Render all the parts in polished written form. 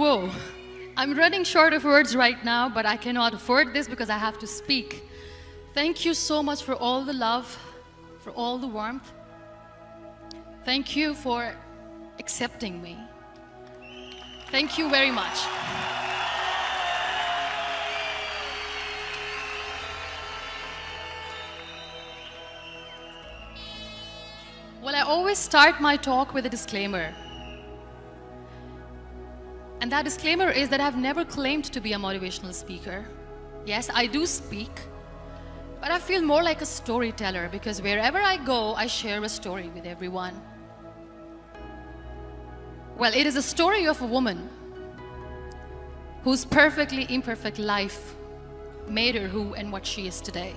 Whoa. I'm running short of words right now, but I cannot afford this because I have to speak. Thank you so much for all the love, for all the warmth. Thank you for accepting me. Thank you very much. Well, I always start my talk with a disclaimer. And that disclaimer is that I've never claimed to be a motivational speaker. Yes, I do speak, but I feel more like a storyteller because wherever I go, I share a story with everyone. Well, it is a story of a woman whose perfectly imperfect life made her who and what she is today.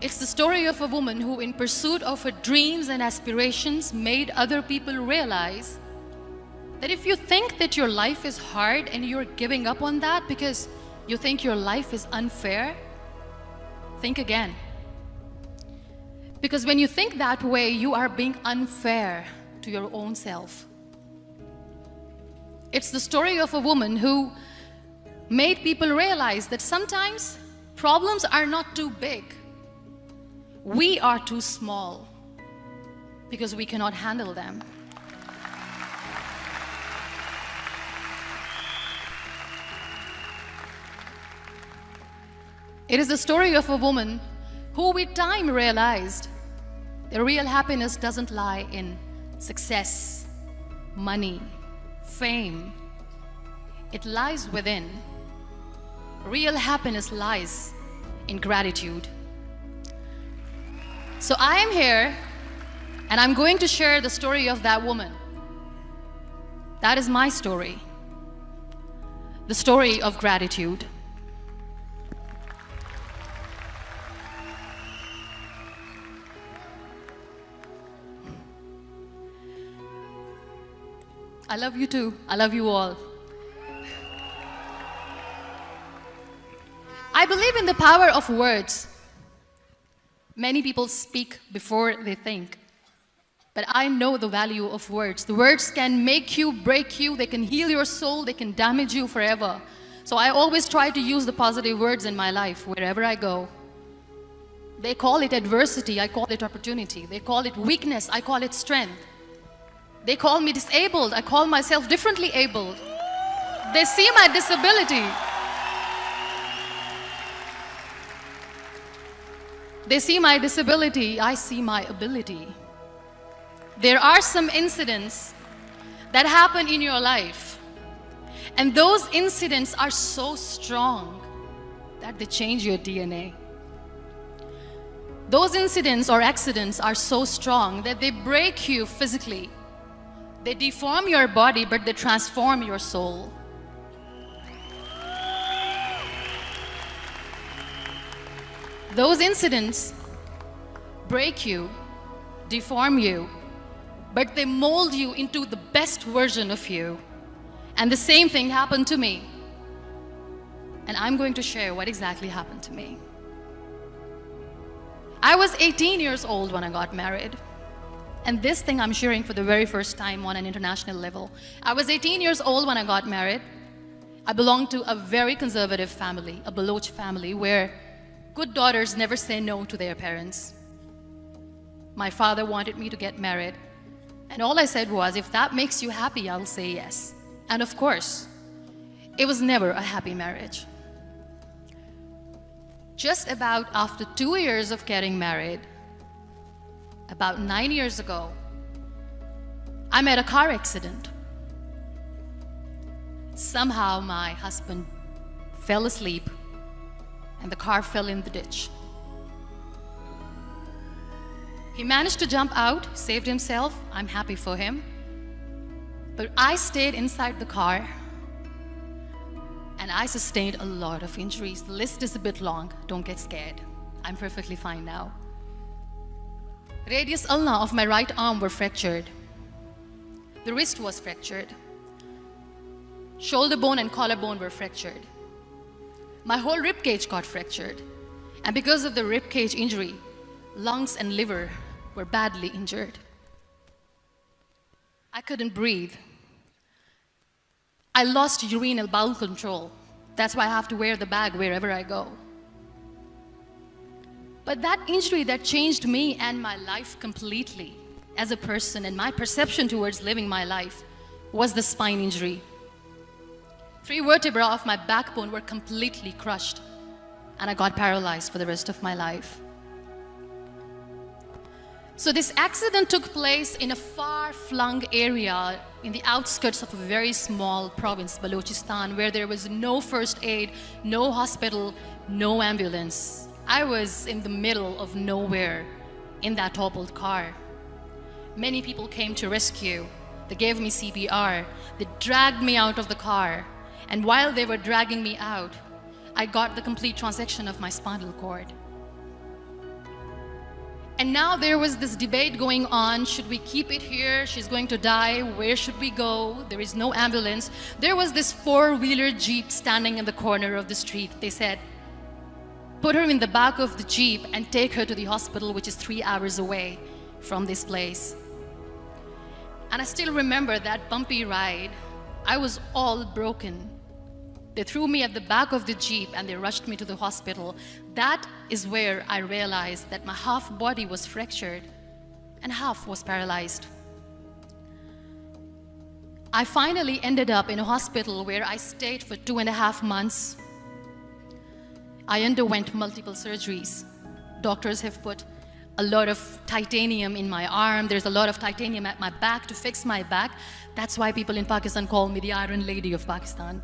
It's the story of a woman who, in pursuit of her dreams and aspirations, made other people realize that if you think that your life is hard and you're giving up on that because you think your life is unfair, think again. Because when you think that way, you are being unfair to your own self. It's the story of a woman who made people realize that sometimes problems are not too big. We are too small because we cannot handle them. It is the story of a woman who with time realized the real happiness doesn't lie in success, money, fame. It lies within. Real happiness lies in gratitude. So I am here and I'm going to share the story of that woman. That is my story. The story of gratitude. I love you too. I love you all. I believe in the power of words. Many people speak before they think. But I know the value of words. The words can make you, break you, they can heal your soul, they can damage you forever. So I always try to use the positive words in my life wherever I go. They call it adversity, I call it opportunity. They call it weakness, I call it strength. They call me disabled, I call myself differently abled. They see my disability. They see my disability, I see my ability. There are some incidents that happen in your life, and those incidents are so strong that they change your DNA. Those incidents or accidents are so strong that they break you physically. They deform your body, but they transform your soul. Those incidents break you, deform you, but they mold you into the best version of you. And the same thing happened to me. And I'm going to share what exactly happened to me. I was 18 years old when I got married. And this thing I'm sharing for the very first time on an international level. I was 18 years old when I got married. I belonged to a very conservative family, a Baloch family, where good daughters never say no to their parents. My father wanted me to get married. And all I said was, if that makes you happy, I'll say yes. And of course, it was never a happy marriage. Just about after 2 years of getting married, about 9 years ago, I met a car accident. Somehow my husband fell asleep and the car fell in the ditch. He managed to jump out, saved himself. I'm happy for him. But I stayed inside the car and I sustained a lot of injuries. The list is a bit long. Don't get scared. I'm perfectly fine now. Radius ulna of my right arm were fractured. The wrist was fractured. Shoulder bone and collarbone were fractured. My whole rib cage got fractured. And because of the rib cage injury, lungs and liver were badly injured. I couldn't breathe. I lost urinary bowel control. That's why I have to wear the bag wherever I go. But that injury that changed me and my life completely as a person and my perception towards living my life was the spine injury. 3 vertebrae of my backbone were completely crushed, and I got paralyzed for the rest of my life. So this accident took place in a far-flung area in the outskirts of a very small province, Balochistan, where there was no first aid, no hospital, no ambulance. I was in the middle of nowhere in that toppled car. Many people came to rescue. They gave me CPR. They dragged me out of the car. And while they were dragging me out, I got the complete transection of my spinal cord. And now there was this debate going on. Should we keep it here? She's going to die. Where should we go? There is no ambulance. There was this 4-wheeler Jeep standing in the corner of the street. They said, put her in the back of the Jeep and take her to the hospital, which is 3 hours away from this place. And I still remember that bumpy ride. I was all broken. They threw me at the back of the Jeep and they rushed me to the hospital. That is where I realized that my half body was fractured and half was paralyzed. I finally ended up in a hospital where I stayed for 2.5 months. I underwent multiple surgeries. Doctors have put a lot of titanium in my arm. There's a lot of titanium at my back to fix my back. That's why people in Pakistan call me the Iron Lady of Pakistan.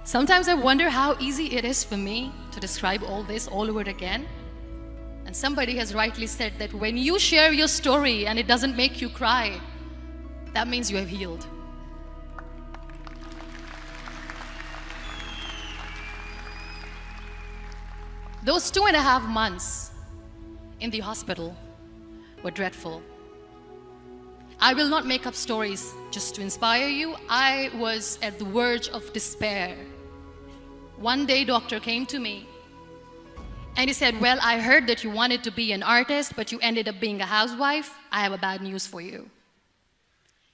Sometimes I wonder how easy it is for me to describe all this all over again. And somebody has rightly said that when you share your story and it doesn't make you cry, that means you have healed. Those 2.5 months in the hospital were dreadful. I will not make up stories just to inspire you. I was at the verge of despair. One day, doctor came to me and he said, well, I heard that you wanted to be an artist, but you ended up being a housewife. I have a bad news for you.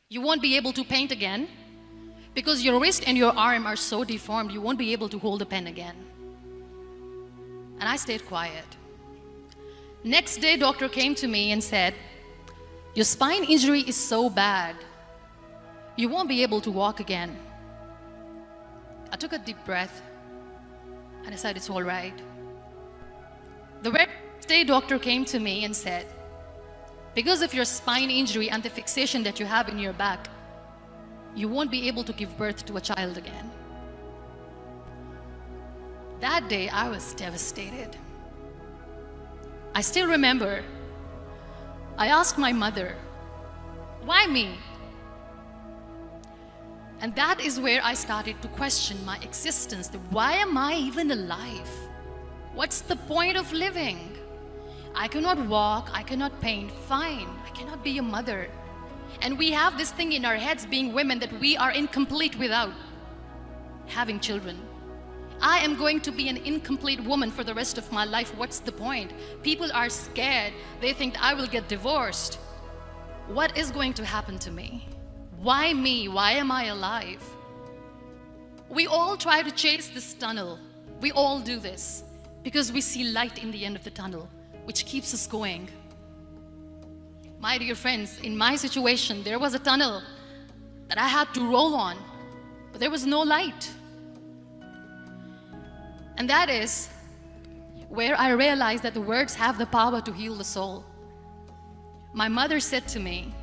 You won't be able to paint again because your wrist and your arm are so deformed, you won't be able to hold a pen again. And I stayed quiet. Next day, doctor came to me and said, your spine injury is so bad, you won't be able to walk again. I took a deep breath and I said, it's all right. The very next day, doctor came to me and said, because of your spine injury and the fixation that you have in your back, you won't be able to give birth to a child again. That day, I was devastated. I still remember, I asked my mother, why me? And that is where I started to question my existence. Why am I even alive? What's the point of living? I cannot walk, I cannot paint, fine. I cannot be a mother. And we have this thing in our heads, being women, that we are incomplete without having children. I am going to be an incomplete woman for the rest of my life. What's the point? People are scared. They think I will get divorced. What is going to happen to me? Why me? Why am I alive? We all try to chase this tunnel. We all do this because we see light in the end of the tunnel, which keeps us going. My dear friends, in my situation, there was a tunnel that I had to roll on, but there was no light. And that is where I realized that the words have the power to heal the soul. My mother said to me,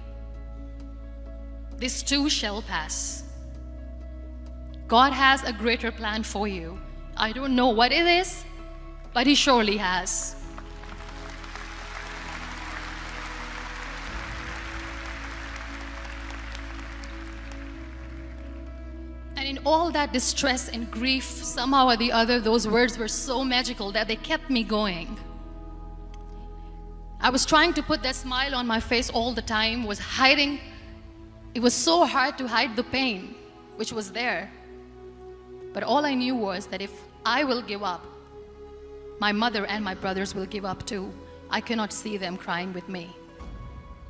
this too shall pass. God has a greater plan for you. I don't know what it is, but He surely has. And in all that distress and grief, somehow or the other, those words were so magical that they kept me going. I was trying to put that smile on my face all the time, was hiding. It was so hard to hide the pain, which was there. But all I knew was that if I will give up, my mother and my brothers will give up too. I cannot see them crying with me.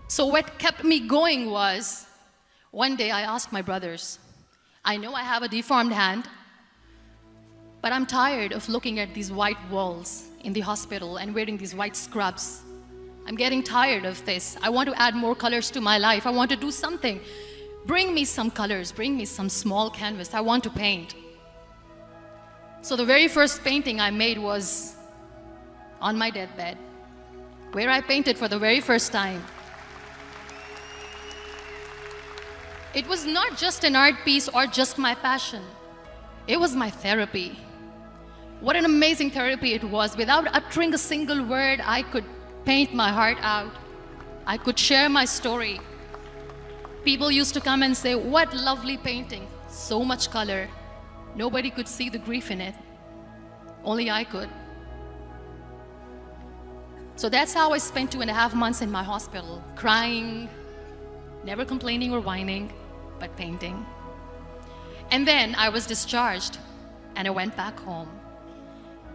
So what kept me going was, one day I asked my brothers, I know I have a deformed hand, but I'm tired of looking at these white walls in the hospital and wearing these white scrubs. I'm getting tired of this. I want to add more colors to my life. I want to do something. Bring me some colors, bring me some small canvas. I want to paint. So the very first painting I made was on my deathbed, where I painted for the very first time. It was not just an art piece or just my passion. It was my therapy. What an amazing therapy it was. Without uttering a single word, I could paint my heart out. I could share my story. People used to come and say, what lovely painting, so much color. Nobody could see the grief in it. Only I could. So that's how I spent 2.5 months in my hospital, crying, never complaining or whining, but painting. And then I was discharged, and I went back home.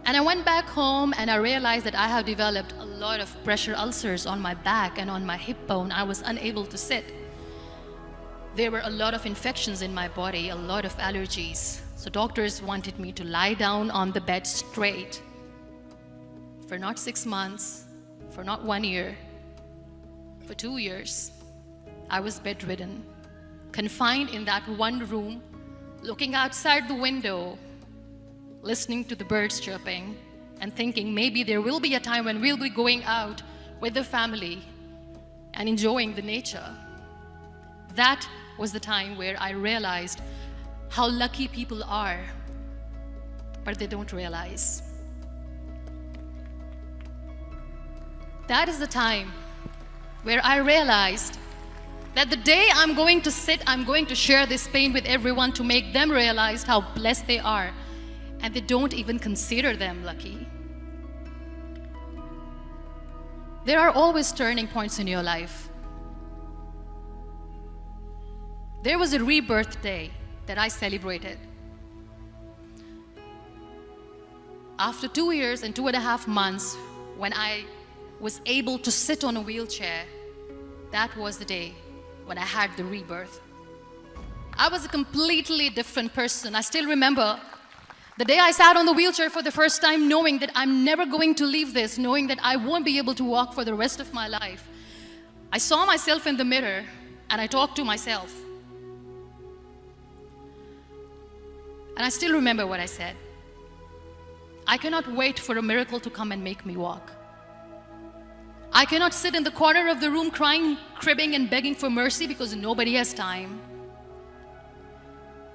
And I went back home and I realized that I have developed a lot of pressure ulcers on my back and on my hip bone. I was unable to sit. There were a lot of infections in my body, a lot of allergies. So doctors wanted me to lie down on the bed straight for not 6 months, for not 1 year, for 2 years. I was bedridden, confined in that one room, looking outside the window, listening to the birds chirping, and thinking maybe there will be a time when we'll be going out with the family and enjoying the nature. That was the time where I realized how lucky people are, but they don't realize. That is the time where I realized that the day I'm going to sit, I'm going to share this pain with everyone to make them realize how blessed they are, and they don't even consider them lucky. There are always turning points in your life. There was a rebirth day that I celebrated. After 2 years and 2.5 months, when I was able to sit on a wheelchair, that was the day when I had the rebirth. I was a completely different person. I still remember the day I sat on the wheelchair for the first time, knowing that I'm never going to leave this, knowing that I won't be able to walk for the rest of my life. I saw myself in the mirror and I talked to myself. And I still remember what I said. I cannot wait for a miracle to come and make me walk. I cannot sit in the corner of the room crying, cribbing, and begging for mercy because nobody has time.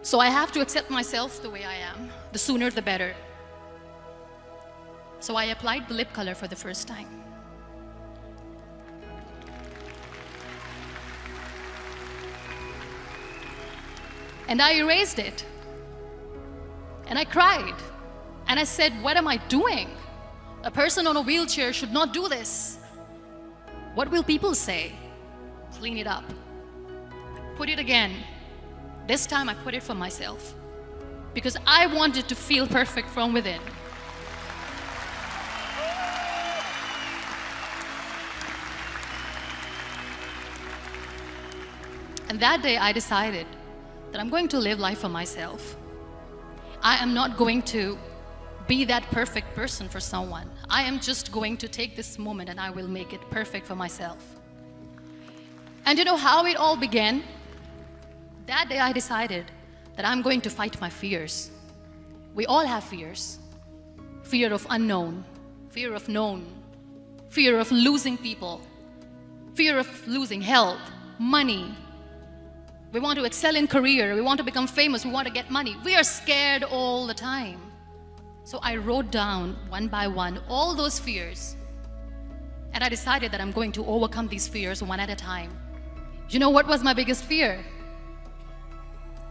So I have to accept myself the way I am. The sooner the better. So I applied the lip color for the first time. And I erased it. And I cried. And I said, what am I doing? A person on a wheelchair should not do this. What will people say? Clean it up. Put it again. This time I put it for myself. Because I wanted to feel perfect from within. And that day I decided that I'm going to live life for myself. I am not going to be that perfect person for someone. I am just going to take this moment and I will make it perfect for myself. And you know how it all began? That day I decided that I'm going to fight my fears. We all have fears. Fear of unknown, fear of known, fear of losing people, fear of losing health, money. We want to excel in career, we want to become famous, we want to get money. We are scared all the time. So I wrote down one by one all those fears. And I decided that I'm going to overcome these fears one at a time. You know what was my biggest fear?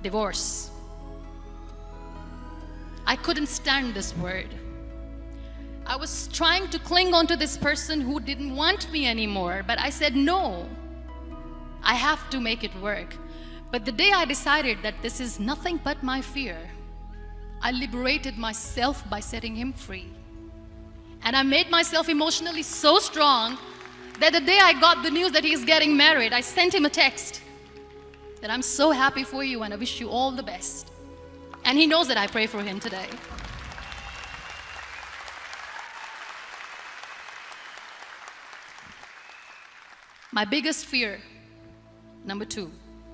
Divorce. I couldn't stand this word. I was trying to cling on to this person who didn't want me anymore, but I said no. I have to make it work. But the day I decided that this is nothing but my fear, I liberated myself by setting him free. And I made myself emotionally so strong that the day I got the news that he's getting married, I sent him a text that I'm so happy for you and I wish you all the best. And he knows that I pray for him today. My biggest fear, number 2,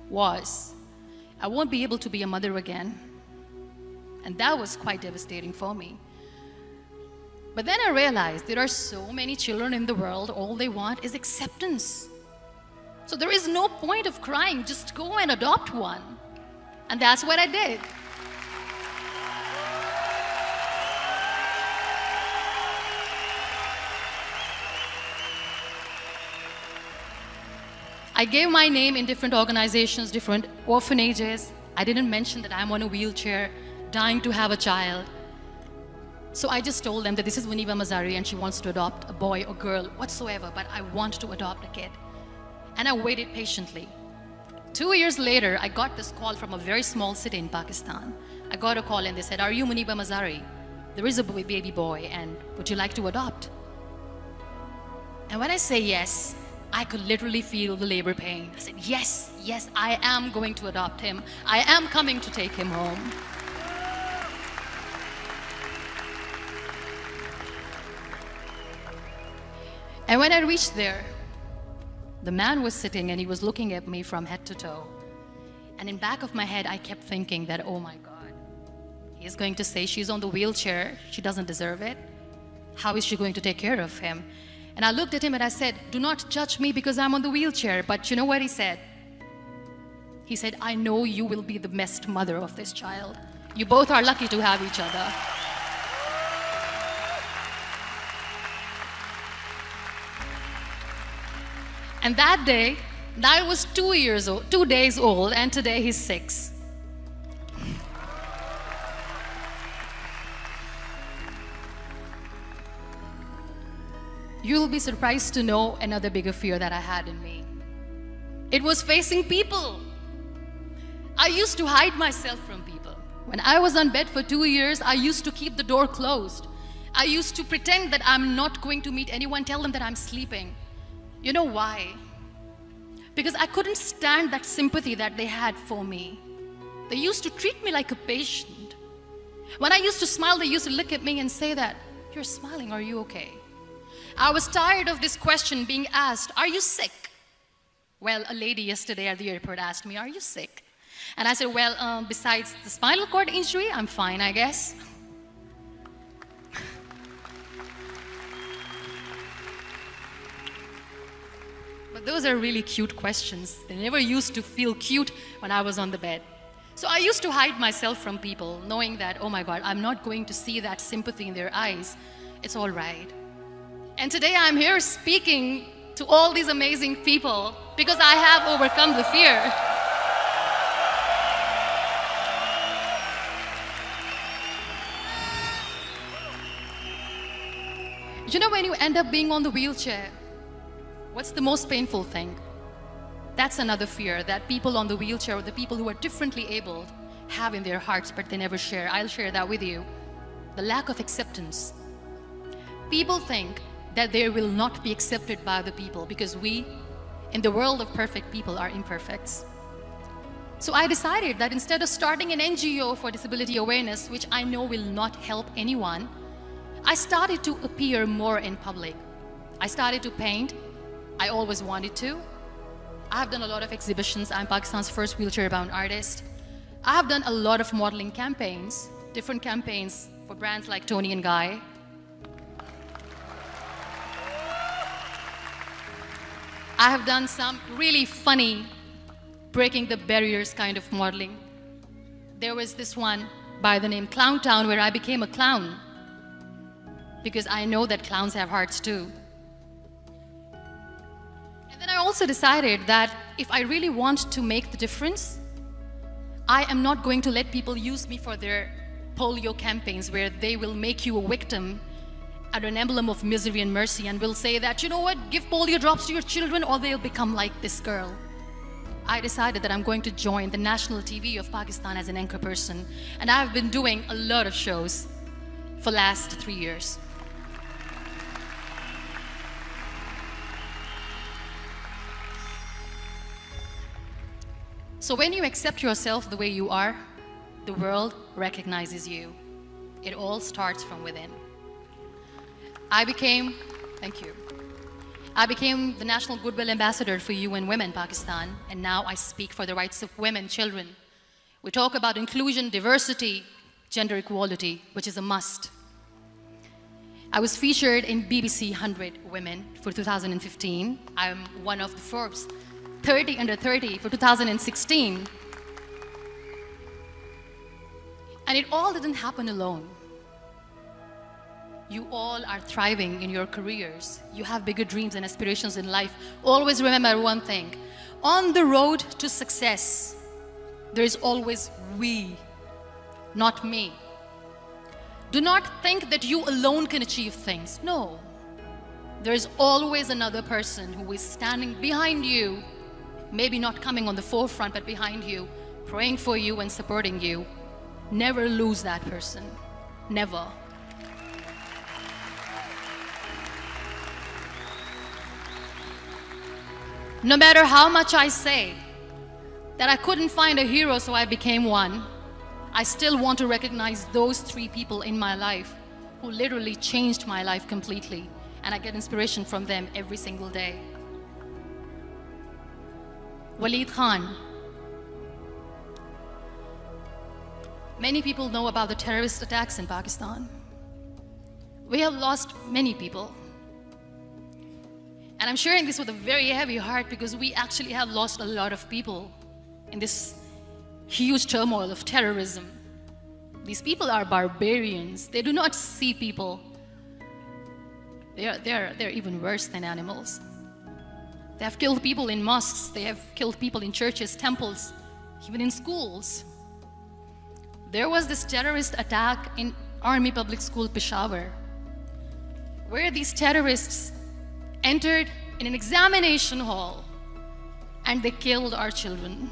was I won't be able to be a mother again. And that was quite devastating for me. But then I realized there are so many children in the world, all they want is acceptance. So there is no point of crying, just go and adopt one. And that's what I did. I gave my name in different organizations, different orphanages. I didn't mention that I'm on a wheelchair, dying to have a child. So I just told them that this is muneeba Mazariii and she wants to adopt a boy or girl, whatsoever, but I want to adopt a kid. And I waited patiently. 2 years later, I got this call from a very small city in Pakistan. I got a call and they said, "Are you muneeba Mazariii? There is a baby boy and would you like to adopt?" And when I say yes, I could literally feel the labor pain. I said, yes, yes, I am going to adopt him. I am coming to take him home. And when I reached there, the man was sitting and he was looking at me from head to toe. And in back of my head, I kept thinking that, oh my God, he's going to say she's on the wheelchair, she doesn't deserve it. How is she going to take care of him? And I looked at him and I said, do not judge me because I'm on the wheelchair. But you know what he said? He said, I know you will be the best mother of this child. You both are lucky to have each other. And that day, I was 2 days old, and today he's 6. You'll be surprised to know another bigger fear that I had in me. It was facing people. I used to hide myself from people. When I was on bed for 2 years, I used to keep the door closed. I used to pretend that I'm not going to meet anyone, tell them that I'm sleeping. You know why? Because I couldn't stand that sympathy that they had for me. They used to treat me like a patient. When I used to smile, they used to look at me and say that, "You're smiling, are you okay?" I was tired of this question being asked, "Are you sick?" Well, a lady yesterday at the airport asked me, "Are you sick?" And I said, well, besides the spinal cord injury, I'm fine, I guess. But those are really cute questions. They never used to feel cute when I was on the bed. So I used to hide myself from people, knowing that, oh my God, I'm not going to see that sympathy in their eyes. It's all right. And today I'm here speaking to all these amazing people because I have overcome the fear. You know, when you end up being on the wheelchair, what's the most painful thing? That's another fear that people on the wheelchair or the people who are differently abled have in their hearts, but they never share. I'll share that with you. The lack of acceptance. People think that they will not be accepted by the people because we, in the world of perfect people, are imperfects. So I decided that instead of starting an NGO for disability awareness, which I know will not help anyone, I started to appear more in public. I started to paint. I always wanted to. I have done a lot of exhibitions. I'm Pakistan's first wheelchair-bound artist. I have done a lot of modeling campaigns, different campaigns for brands like Tony and Guy. I have done some really funny, breaking the barriers kind of modeling. There was this one by the name Clown Town where I became a clown because I know that clowns have hearts too. And then I also decided that if I really want to make the difference, I am not going to let people use me for their polio campaigns where they will make you a victim and an emblem of misery and mercy and will say that, you know what, give polio drops to your children or they'll become like this girl. I decided that I'm going to join the national TV of Pakistan as an anchor person, and I've been doing a lot of shows for the last 3 years. So when you accept yourself the way you are, the world recognizes you. It all starts from within. Thank you. I became the National Goodwill Ambassador for UN Women Pakistan, and now I speak for the rights of women, children. We talk about inclusion, diversity, gender equality, which is a must. I was featured in BBC 100 Women for 2015. I'm one of the Forbes 30 under 30 for 2016. And it all didn't happen alone. You all are thriving in your careers. You have bigger dreams and aspirations in life. Always remember one thing. On the road to success, there is always we, not me. Do not think that you alone can achieve things. No. There is always another person who is standing behind you, maybe not coming on the forefront, but behind you, praying for you and supporting you. Never lose that person. Never. No matter how much I say that I couldn't find a hero, so I became one, I still want to recognize those 3 people in my life who literally changed my life completely, and I get inspiration from them every single day. Waleed Khan. Many people know about the terrorist attacks in Pakistan. We have lost many people. And I'm sharing this with a very heavy heart because we actually have lost a lot of people in this huge turmoil of terrorism. These people are barbarians. They do not see people. They're even worse than animals. They have killed people in mosques. They have killed people in churches, temples, even in schools. There was this terrorist attack in Army Public School, Peshawar, where these terrorists entered in an examination hall and they killed our children.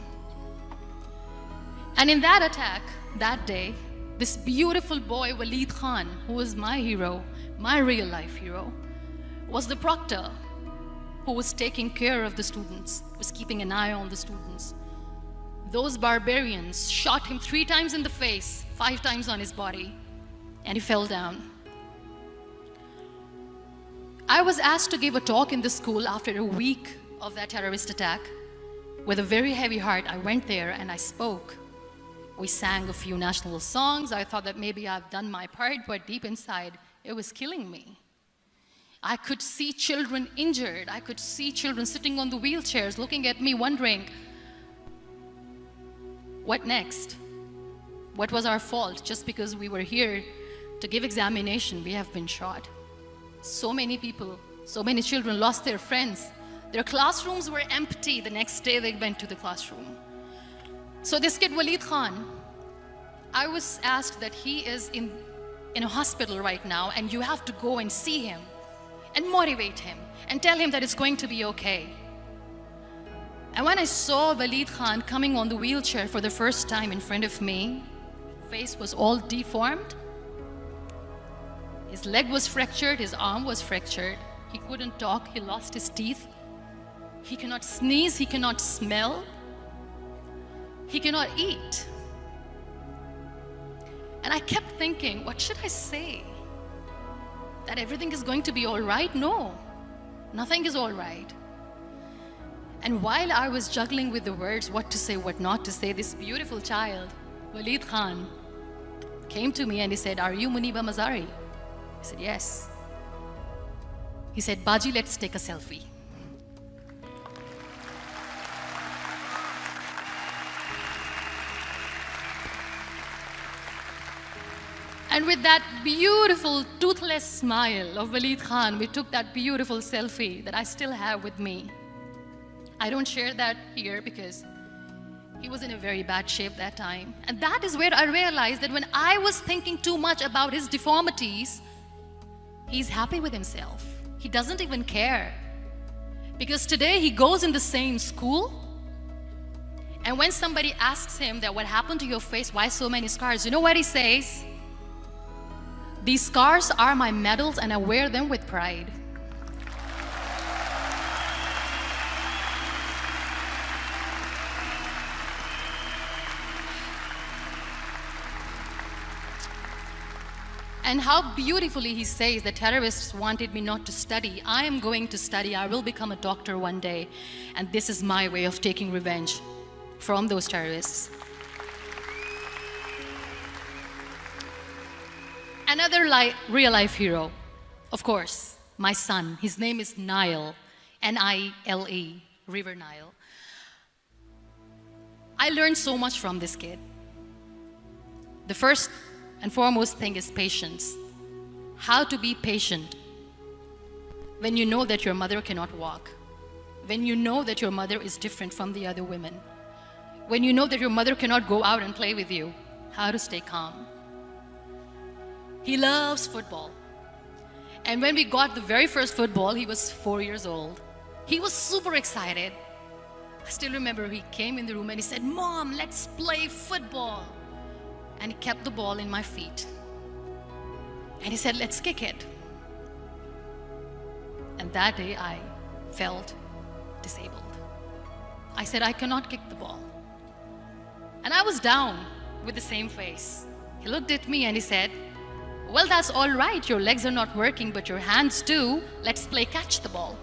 And in that attack, that day, this beautiful boy, Waleed Khan, who was my hero, my real life hero, was the proctor who was taking care of the students, was keeping an eye on the students. Those barbarians shot him 3 times in the face, 5 times on his body, and he fell down. I was asked to give a talk in the school after a week of that terrorist attack. With a very heavy heart, I went there and I spoke. We sang a few national songs. I thought that maybe I've done my part, but deep inside, it was killing me. I could see children injured. I could see children sitting on the wheelchairs, looking at me, wondering, what next? What was our fault? Just because we were here to give examination, we have been shot. So many people, so many children lost their friends. Their classrooms were empty. The next day they went to the classroom. So this kid, Waleed Khan, I was asked that he is in a hospital right now, and you have to go and see him and motivate him and tell him that it's going to be okay. And when I saw Waleed Khan coming on the wheelchair for the first time in front of me, face was all deformed. His leg was fractured, his arm was fractured. He couldn't talk, he lost his teeth. He cannot sneeze, he cannot smell. He cannot eat. And I kept thinking, what should I say? That everything is going to be all right? No, nothing is all right. And while I was juggling with the words, what to say, what not to say, this beautiful child, Waleed Khan, came to me and he said, "Are you Muneeba Mazariii?" I said, "Yes." He said, "Baji, let's take a selfie." And with that beautiful toothless smile of Waleed Khan, we took that beautiful selfie that I still have with me. I don't share that here because he was in a very bad shape that time. And that is where I realized that when I was thinking too much about his deformities, he's happy with himself. He doesn't even care. Because today he goes in the same school, and when somebody asks him that what happened to your face, why so many scars, you know what he says? "These scars are my medals and I wear them with pride." And how beautifully he says the terrorists wanted me not to study. I am going to study. I will become a doctor one day. And this is my way of taking revenge from those terrorists. Another real life hero, of course, my son. His name is Nile, N-I-L-E, River Nile. I learned so much from this kid. The first and foremost thing is patience. How to be patient when you know that your mother cannot walk, when you know that your mother is different from the other women, when you know that your mother cannot go out and play with you. How to stay calm. He loves football. And when we got the very first football, he was 4 years old. He was super excited. I still remember he came in the room and he said, "Mom, let's play football." And he kept the ball in my feet. And he said, "Let's kick it." And that day I felt disabled. I said, "I cannot kick the ball." And I was down with the same face. He looked at me and he said, "Well, that's all right. Your legs are not working, but your hands do. Let's play catch the ball."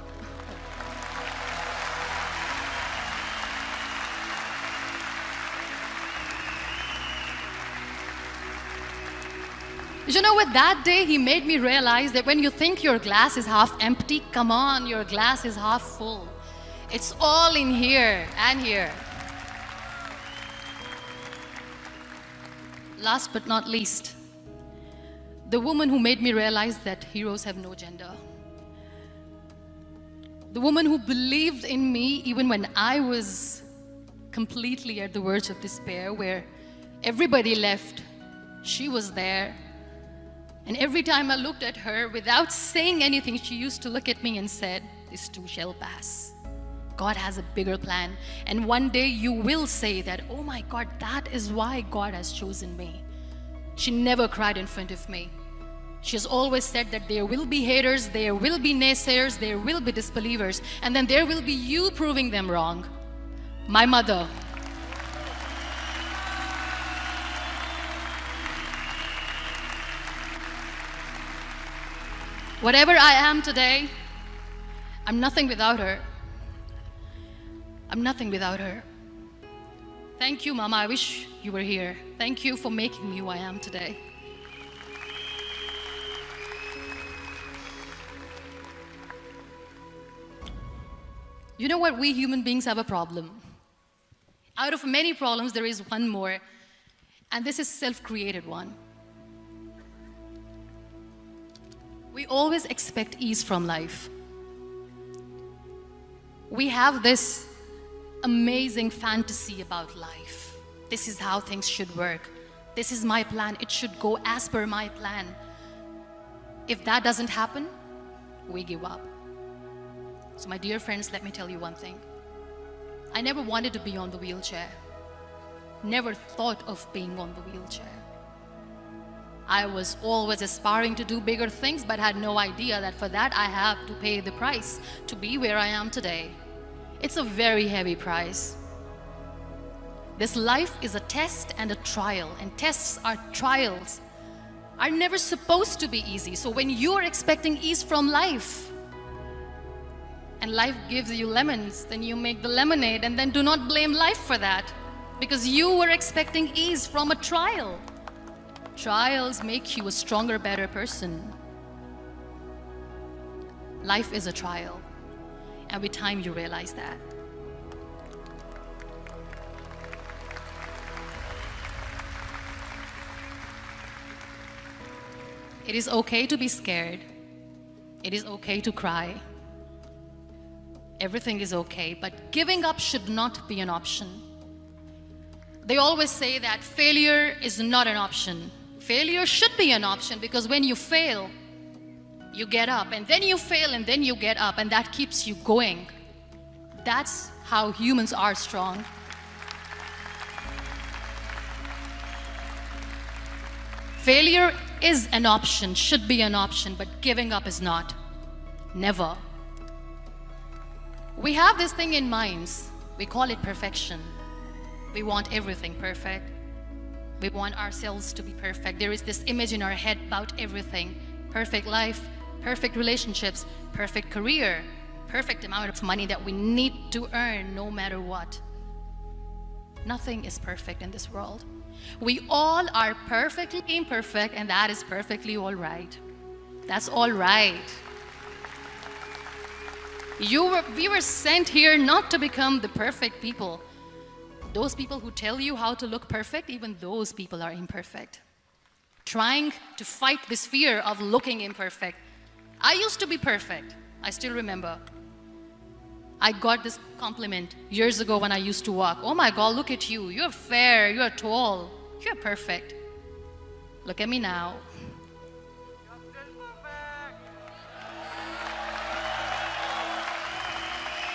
You know what? That day he made me realize that when you think your glass is half empty, come on, your glass is half full. It's all in here and here. Last but not least, the woman who made me realize that heroes have no gender. The woman who believed in me even when I was completely at the verge of despair, where everybody left, she was there. And every time I looked at her, without saying anything, she used to look at me and said, "This too shall pass. God has a bigger plan. And one day you will say that, oh my God, that is why God has chosen me." She never cried in front of me. She has always said that there will be haters, there will be naysayers, there will be disbelievers, and then there will be you proving them wrong. My mother. Whatever I am today, I'm nothing without her. I'm nothing without her. Thank you, Mama. I wish you were here. Thank you for making me who I am today. You know what? We human beings have a problem. Out of many problems, there is one more, and this is a self-created one. We always expect ease from life. We have this amazing fantasy about life. This is how things should work. This is my plan. It should go as per my plan. If that doesn't happen, we give up. So my dear friends, let me tell you one thing. I never wanted to be on the wheelchair. Never thought of being on the wheelchair. I was always aspiring to do bigger things, but had no idea that for that I have to pay the price to be where I am today. It's a very heavy price. This life is a test and a trial, and tests are trials are never supposed to be easy. So when you are expecting ease from life, and life gives you lemons, then you make the lemonade, and then do not blame life for that, because you were expecting ease from a trial. Trials make you a stronger, better person. Life is a trial, and with time you realize that. It is okay to be scared. It is okay to cry. Everything is okay, but giving up should not be an option. They always say that failure is not an option. Failure should be an option, because when you fail, you get up, and then you fail, and then you get up, and that keeps you going. That's how humans are strong. Failure is an option, should be an option, but giving up is not. Never. We have this thing in minds. We call it perfection. We want everything perfect. We want ourselves to be perfect. There is this image in our head about everything. Perfect life, perfect relationships, perfect career, perfect amount of money that we need to earn no matter what. Nothing is perfect in this world. We all are perfectly imperfect, and that is perfectly all right. That's all right. We were sent here not to become the perfect people. Those people who tell you how to look perfect, even those people are imperfect. Trying to fight this fear of looking imperfect. I used to be perfect. I still remember. I got this compliment years ago when I used to walk. Oh my God, look at you. You're fair, you're tall, you're perfect. Look at me now.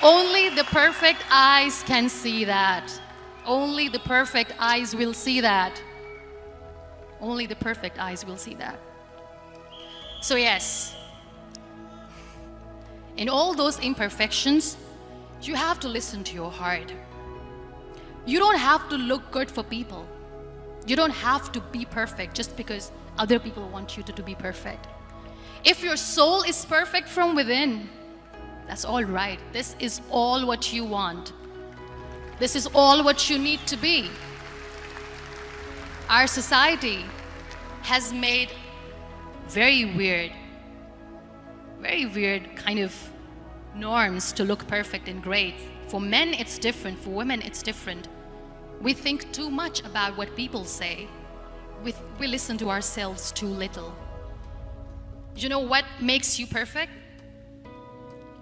Only the perfect eyes can see that. Only the perfect eyes will see that. Only the perfect eyes will see that. So yes, in all those imperfections, you have to listen to your heart. You don't have to look good for people. You don't have to be perfect just because other people want you to be perfect. If your soul is perfect from within, that's all right. This is all what you want. This is all what you need to be. Our society has made very weird kind of norms to look perfect and great. For men, it's different. For women, it's different. We think too much about what people say. We listen to ourselves too little. You know what makes you perfect?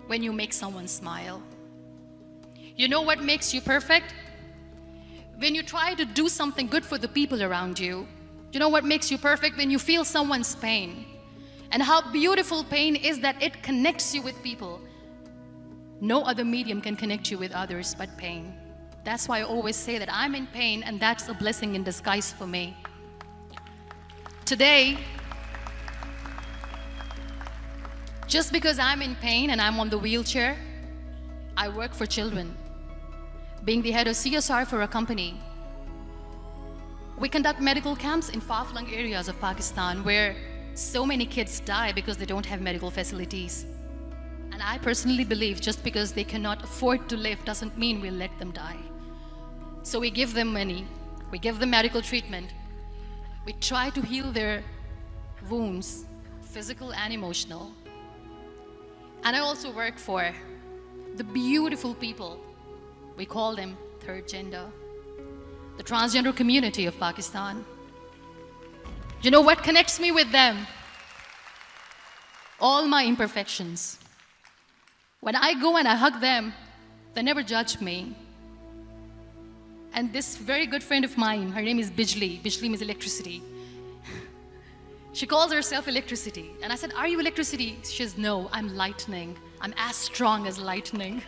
When you make someone smile. You know what makes you perfect? When you try to do something good for the people around you. You know what makes you perfect? When you feel someone's pain. And how beautiful pain is that it connects you with people. No other medium can connect you with others but pain. That's why I always say that I'm in pain, and that's a blessing in disguise for me. Today, just because I'm in pain and I'm on the wheelchair, I work for children. Being the head of CSR for a company, we conduct medical camps in far-flung areas of Pakistan where so many kids die because they don't have medical facilities. And I personally believe just because they cannot afford to live doesn't mean we'll let them die. So we give them money, we give them medical treatment, we try to heal their wounds, physical and emotional. And I also work for the beautiful people, we call them third gender, the transgender community of Pakistan. You know what connects me with them? All my imperfections. When I go and I hug them, they never judge me. And this very good friend of mine, her name is Bijli. Bijli means electricity. She calls herself electricity. And I said, are you electricity? She says, no, I'm lightning. I'm as strong as lightning.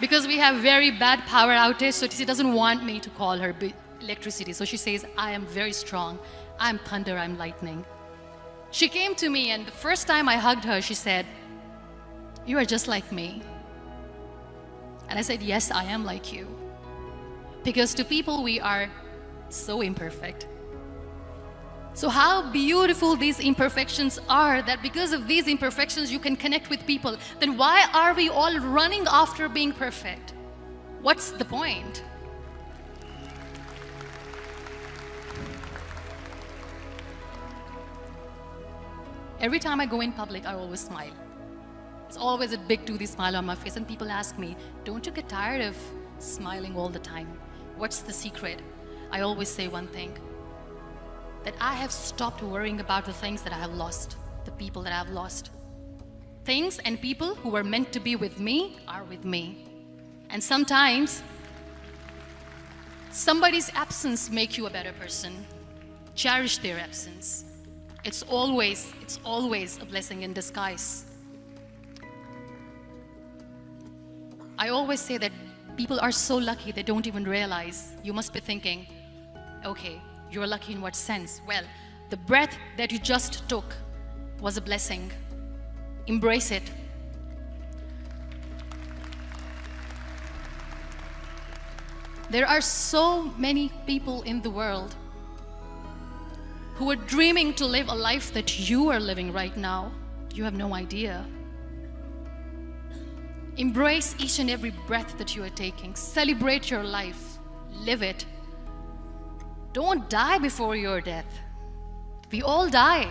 Because we have very bad power outage, so she doesn't want me to call her electricity. So she says, I am very strong. I'm thunder, I'm lightning. She came to me, and the first time I hugged her, she said, you are just like me. And I said, yes, I am like you. Because to people, we are so imperfect. So how beautiful these imperfections are, that because of these imperfections you can connect with people. Then why are we all running after being perfect? What's the point? Every time I go in public, I always smile. There's always a big toothy smile on my face, and people ask me, don't you get tired of smiling all the time? What's the secret? I always say one thing, that I have stopped worrying about the things that I have lost, the people that I have lost. Things and people who were meant to be with me are with me. And sometimes, somebody's absence makes you a better person. Cherish their absence. It's always a blessing in disguise. I always say that people are so lucky they don't even realize. You must be thinking, okay, you're lucky in what sense? Well, the breath that you just took was a blessing. Embrace it. There are so many people in the world who are dreaming to live a life that you are living right now. You have no idea. Embrace each and every breath that you are taking. Celebrate your life. Live it. Don't die before your death. We all die.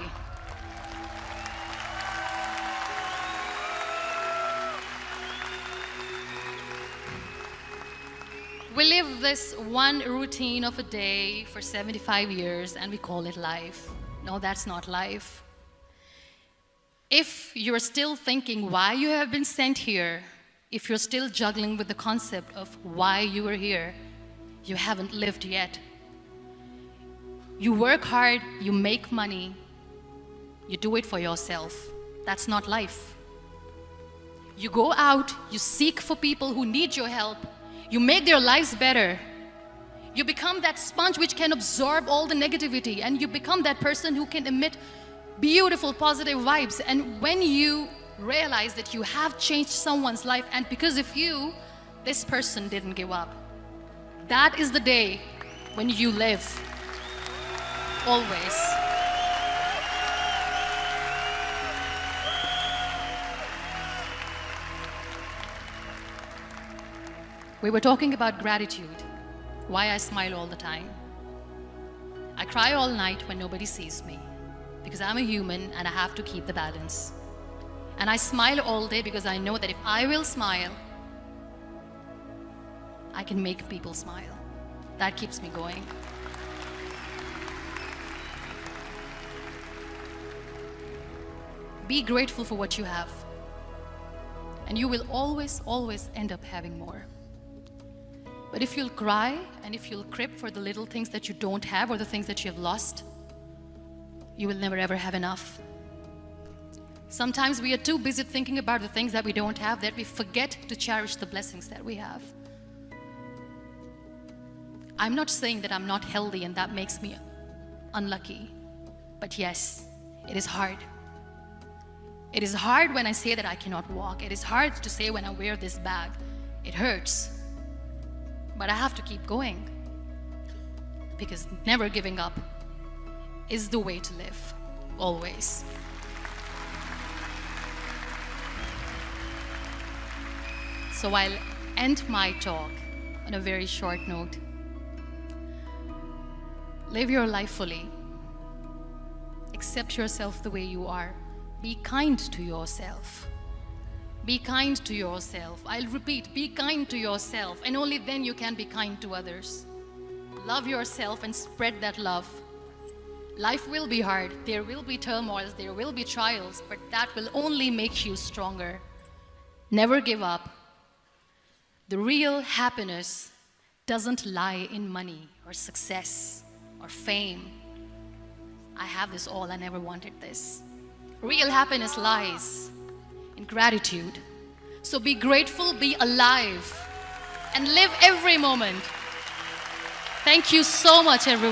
We live this one routine of a day for 75 years and we call it life. No, that's not life. If you're still thinking why you have been sent here, if you're still juggling with the concept of why you are here, you haven't lived yet. You work hard, you make money, you do it for yourself. That's not life. You go out, you seek for people who need your help, you make their lives better. You become that sponge which can absorb all the negativity, and you become that person who can emit beautiful, positive vibes. And when you realize that you have changed someone's life, and because of you, this person didn't give up, that is the day when you live. Always. We were talking about gratitude, why I smile all the time. I cry all night when nobody sees me, because I'm a human and I have to keep the balance. And I smile all day because I know that if I will smile, I can make people smile. That keeps me going. Be grateful for what you have, and you will always, always end up having more. But if you'll cry and if you'll crib for the little things that you don't have or the things that you have lost, you will never ever have enough. Sometimes we are too busy thinking about the things that we don't have that we forget to cherish the blessings that we have. I'm not saying that I'm not healthy and that makes me unlucky, but yes, it is hard. It is hard when I say that I cannot walk. It is hard to say when I wear this bag. It hurts. But I have to keep going, because never giving up is the way to live, always. So I'll end my talk on a very short note. Live your life fully. Accept yourself the way you are. Be kind to yourself. Be kind to yourself. I'll repeat, be kind to yourself, and only then you can be kind to others. Love yourself and spread that love. Life will be hard. There will be turmoils, there will be trials, but that will only make you stronger. Never give up. The real happiness doesn't lie in money or success or fame. I have this all, I never wanted this. Real happiness lies in gratitude. So be grateful, be alive, and live every moment. Thank you so much, everyone.